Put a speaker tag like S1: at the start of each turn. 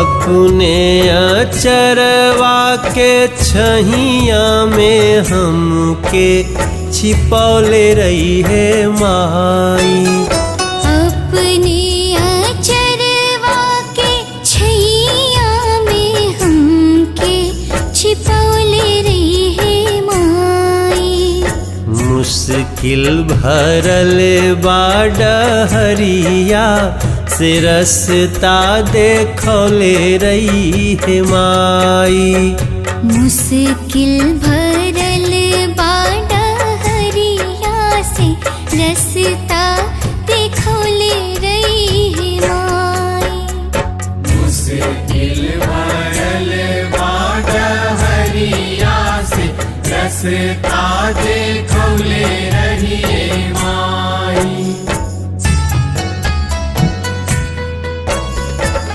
S1: अपने अचरवा के छहिया में हमके छिपौले रही है माई।
S2: अपने अचरवा के छैया में हमके छिपौले रही है माई।
S1: मुश्किल भरल बाडहरिया से रस्ता देखौले रही है माई।
S2: मुश्किल भरल बाडहरिया से रस्ता देखौले रही है माई।
S3: मुश्किल भरल बाडहरिया से रस्ता देखौले रही है माई।